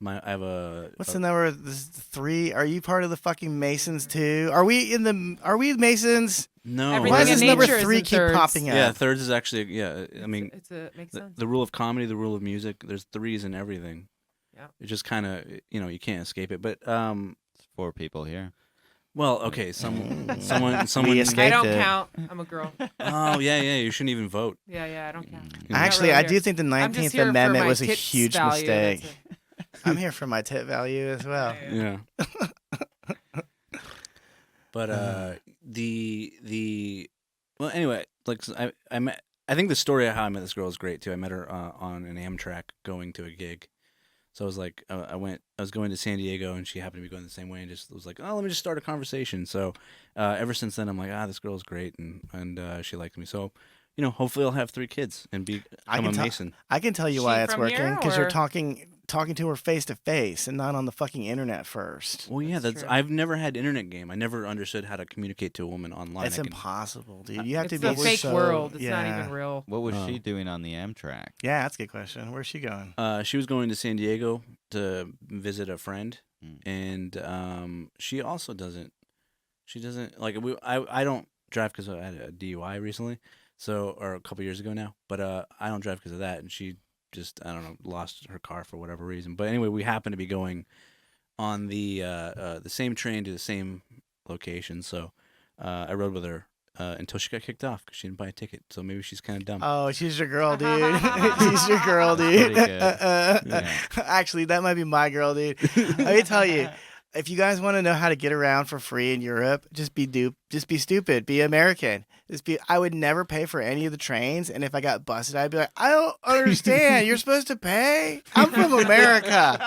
I have a. What's the number? This is 3. Are you part of the fucking Masons too? Are we Masons? No. Everything Why does in this number nature is 3 in keep thirds. popping up? Yeah, thirds is actually I mean, It's makes sense. the rule of comedy, the rule of music. There's 3s in everything. Yeah. It just kind of you can't escape it. But It's 4 people here. well, okay, someone. We escaped I don't it. count. I'm a girl. Oh yeah. You shouldn't even vote. Yeah, I don't count. Yeah. Actually, really I here. do think the I'm just 19th here for Amendment my was a tits huge value, that's mistake. it. I'm here for my tit value as well. Yeah. But well, anyway, like I think the story of how I met this girl is great too. I met her on an Amtrak going to a gig. So I was like, I was going to San Diego, and she happened to be going the same way, and just was like, oh, let me just start a conversation. So ever since then, I'm like, this girl is great, and she liked me. So hopefully I'll have 3 kids and become a Mason. I can tell you She why it's from working here, because you're or- talking to her face to face and not on the fucking internet first. Well, yeah, That's true. I've never had internet game. I never understood how to communicate to a woman online. It's I can- impossible, dude. You have It's to be the fake so, world. It's not yeah. even real. What was Oh. she doing on the Amtrak? Yeah, that's a good question. Where's she going? She was going to San Diego to visit a friend, Mm. and she also doesn't. She doesn't like. I don't drive because I had a DUI recently, or a couple years ago now. But I don't drive because of that, and she just I don't know lost her car for whatever reason. But anyway, we happen to be going on the same train to the same location, so I rode with her until she got kicked off because she didn't buy a ticket. So maybe she's kind of dumb. Oh, she's your girl, dude. She's your girl, dude. Pretty good. Yeah. Actually, that might be my girl, dude. Let me tell you, if you guys want to know how to get around for free in Europe, just be stupid. Be American. I would never pay for any of the trains, and if I got busted, I'd be like, I don't understand. You're supposed to pay? I'm from America.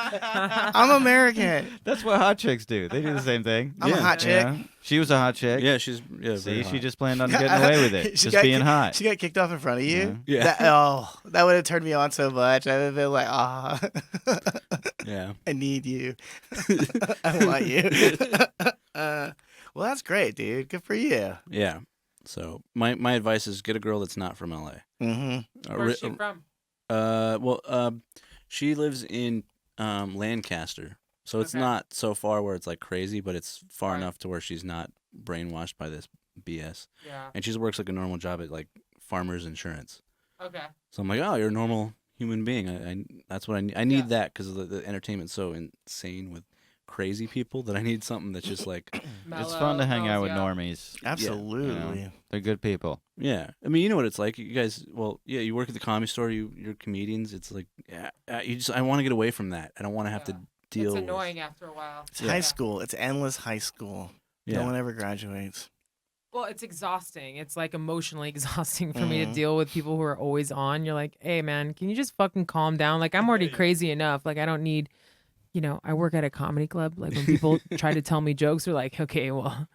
I'm American. That's what hot chicks do. They do the same thing. I'm a Yeah. hot chick. Yeah. She was a hot chick. Yeah, she's very See, she hot. just planned on getting away with it. She Just got being ki- hot. She got kicked off in front of you. Yeah. That would have turned me on so much. I would have been like, Yeah. I need you. I want you. Well, that's great, dude. Good for you. Yeah. So my advice is get a girl that's not from LA. Mm-hmm. Where's she from? She lives in Lancaster, so it's Okay. not so far where it's like crazy, but it's far Right. enough to where she's not brainwashed by this BS. Yeah. And she works like a normal job at like Farmers Insurance. Okay. So I'm like, oh, you're a normal human being. I that's what I need. I need Yeah. that because the entertainment's so insane with crazy people that I need something that's just like, It's fun to hang out with mellow, normies. Absolutely. They're good people. yeah. I mean, you know what it's like. You guys, well, yeah, you work at the comedy store. You're comedians. It's like, yeah, I want to get away from that. I don't want to have Yeah. to deal. It's annoying after a while. It's Yeah. high school. It's endless high school. Yeah. No one ever graduates. Well, it's exhausting. It's like emotionally exhausting for me to Mhm. deal with people who are always on. You're like, hey, man, can you just fucking calm down? Like, I'm already crazy enough. Like, I don't need, I work at a comedy club. Like, when people try to tell me jokes, they're like, okay, well,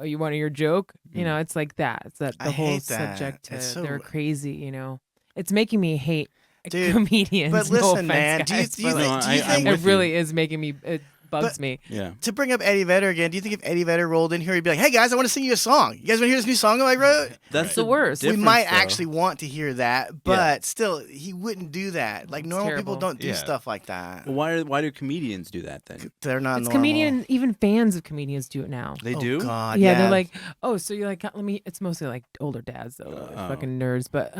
you want your joke? It's like that. It's that I the whole hate that. subject to It's so- they're crazy, It's making me hate Dude, comedians. but no listen, offense, man, do you guys, think- but, like, No, do you I'm think- it with really you. is making me. It bugs me. Yeah. To bring up Eddie Vedder again, do you think if Eddie Vedder rolled in here, he'd be like, "Hey guys, I want to sing you a song. You guys want to hear this new song I wrote?" That's the worst. We difference, might though. actually want to hear that, but still, he wouldn't do that. Like It's normal terrible. people don't do Yeah. stuff like that. Well, why do comedians do that then? They're not It's normal. comedian. Even fans of comedians do it now. They Oh, do. God, Yeah, they're like, oh, so you're like, let me. It's mostly like older dads though, like Oh. fucking nerds. But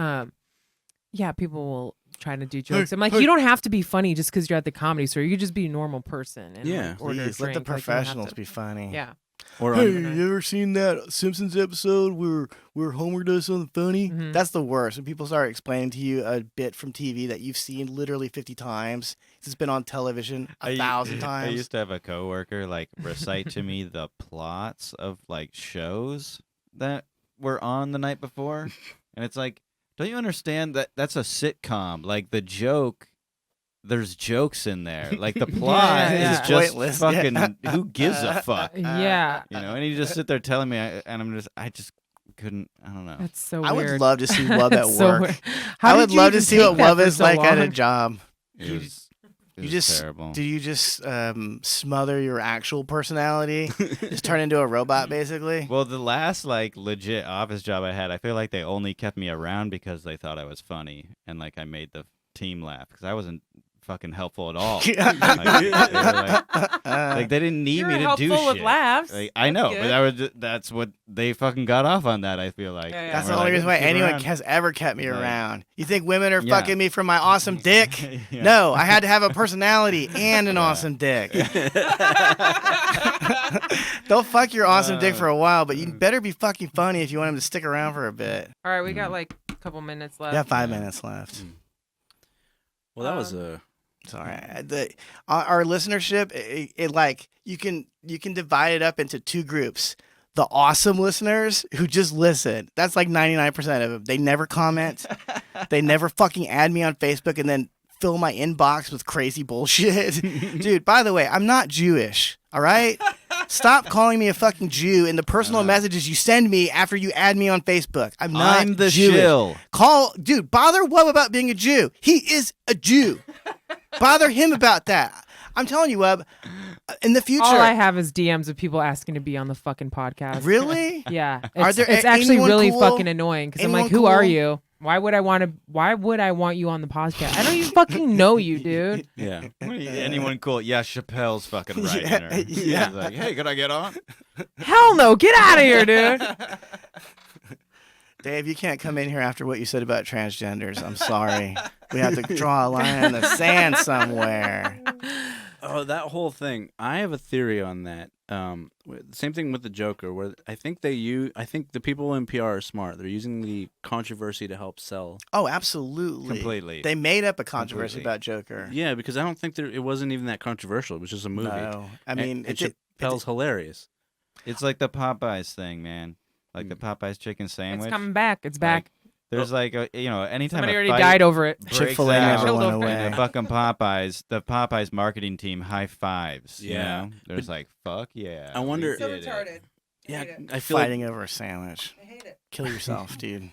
yeah, people will try to do jokes. I'm like, you don't have to be funny just because you're at the comedy store. You could just be a normal person. And, Yeah. like, order a Please let the drink. Like, you don't have professionals to- be funny. Yeah. Or Hey, on, you ever seen that Simpsons episode where Homer does something funny? Mhm. That's the worst. When people start explaining to you a bit from TV that you've seen literally 50 times. It's been on television a 1,000 I times. used to have a coworker like recite to me the plots of like shows that were on the night before, and it's like, don't you understand that that's a sitcom? Like the joke, there's jokes in there. Like the plot yeah. is It's just pointless, fucking. yeah. Who gives a fuck? Yeah. You know, and you just sit there telling me, I just couldn't. I don't know. That's so I weird. would love to see Wub at That's so work. weird. How I did would you love to even see take what that Wub for is so like at a long? job. It was. It You was just terrible. do you just smother your personality, just turn into a robot basically? Well, the last like legit office job I had, I feel like they only kept me around because they thought I was funny and like I made the team laugh because I wasn't fucking helpful at all. Like, they were like, they didn't need You're me to helpful do with shit. laughs. Like, I That's know, good. but that was that's what they fucking got off on that. I feel like Yeah, yeah. That's And the we're only like, reason why "Keep anyone around." has ever kept me Like- around. You think women are Yeah. fucking me for my awesome dick? Yeah. No, I had to have a personality and an Yeah. awesome dick. They'll fuck your awesome dick for a while, but you better be fucking funny if you want them to stick around for a bit. All right, we got like a couple minutes left. You have 5 minutes left. well, that was Um, a. Sorry, our listenership, it like you can divide it up into two groups. The awesome listeners who just listen. That's like 99% of them. They never comment. They never fucking add me on Facebook and then fill my inbox with crazy bullshit. Dude, by the way, I'm not Jewish. All right? Stop calling me a fucking Jew in the personal messages you send me after you add me on Facebook. I'm not I'm the Jewish. shill. Dude, bother Wub about being a Jew. He is a Jew. Bother him about that. I'm telling you, Wub, in the future. All I have is DMs of people asking to be on the fucking podcast. Really? Yeah. Are It's, there it's actually anyone really cool? fucking annoying because I'm like, Anyone who are cool? you? Why would I want you on the podcast? I don't even fucking know you, dude. Yeah. Anyone cool? Yeah, Chappelle's fucking writing Yeah, her. yeah. He's like, hey, could I get on? Hell no. Get out of here, dude. Dave, you can't come in here after what you said about transgenders. I'm sorry. We have to draw a line in the sand somewhere. Oh, that whole thing. I have a theory on that. Same thing with the Joker, where I think the people in PR are smart. They're using the controversy to help sell. Oh, absolutely. Completely. They made up a controversy Completely. about Joker. Yeah, because I don't think it wasn't even that controversial. It was just a movie. No. I And- mean, and Chappelle's hilarious. It's like the Popeyes thing, man. Like the Popeyes chicken sandwich. It's coming back. It's back. There's like anytime Somebody a already fight died over it. breaks Chick-fil-A out never Killed went over it. away. and the Popeyes marketing team high fives. Yeah. You know? There's like, fuck yeah. I wonder- we So did it. Yeah, I feel like Fighting over a sandwich. I hate it. Kill yourself, dude.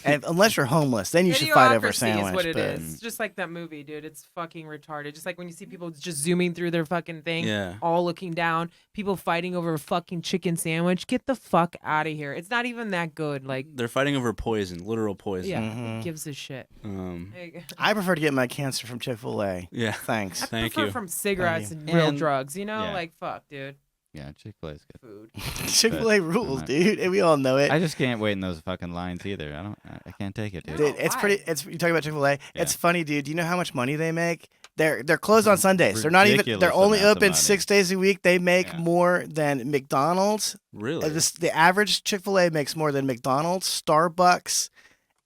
And unless you're homeless, then you should fight over a Idiocracy sandwich. is what it but is. It's just like that movie, dude. It's fucking retarded. Just like when you see people just zooming through their fucking thing, Yeah. all looking down, people fighting over a fucking chicken sandwich. Get the fuck out of here. It's not even that good. Like, they're fighting over poison, literal poison. yeah, Mhm. who gives a shit? Um. There you go. I prefer to get my cancer from Chick-fil-A. Yeah. Thanks. I Thank prefer you. from cigarettes Thank and real And- drugs. You know, yeah. like fuck, dude. Yeah, Chick-fil-A's good. Food. Chick-fil-A rules, dude, and we all know it. I just can't wait in those fucking lines either. I can't take it, dude. Dude, Oh, it's why? pretty. You talking about Chick-fil-A? Yeah. It's funny, dude. Do you know how much money they make? They're closed on Sundays. They're not even. Ridiculous They're only amounts of open money. 6 days a week. They make Yeah. more than McDonald's. Really? The average Chick-fil-A makes more than McDonald's, Starbucks,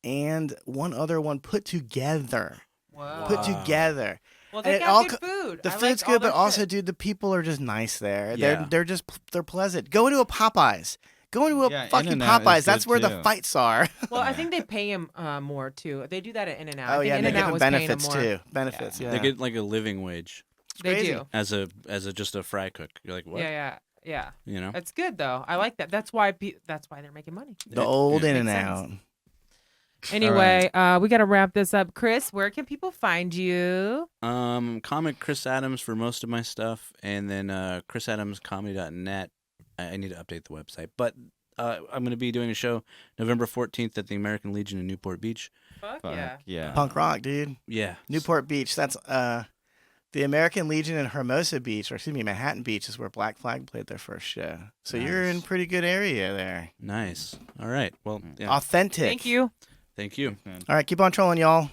and one other one put together. Wow. Put together. Well, And they it got all good co- food. The I food's like all good, but their also, shit. dude, the people are just nice there. Yeah. They're pleasant. Go into a Popeyes. Go into a Yeah, fucking In-N-Out is Popeyes. That's good where the too. fights are. Well, I think they pay him more too. They do that at In-N-Out. Oh I yeah, think and they give In-N-Out them was paying benefits them more. too. Benefits. Yeah. They get like a living wage They crazy. do. as a just a fry cook. You're like, what? Yeah. You know? That's good though. I like that. That's why they're making money. The old Yeah. In and Makes Out. sense. Anyway, we got to wrap this up. Chris, where can people find you? Comic Chris Adams for most of my stuff, and then chrisadamscomedy.net. I need to update the website, but I'm going to be doing a show November 14th at the American Legion in Newport Beach. Fuck Fuck, yeah. yeah. Punk rock, dude. Yeah. Newport Beach. That's the American Legion in Hermosa Beach, or excuse me, Manhattan Beach is where Black Flag played their first show. So you're in Nice. pretty good area there. Nice. All right. Well, yeah. Authentic. Thank you. Thank you. All right, keep on trolling, y'all.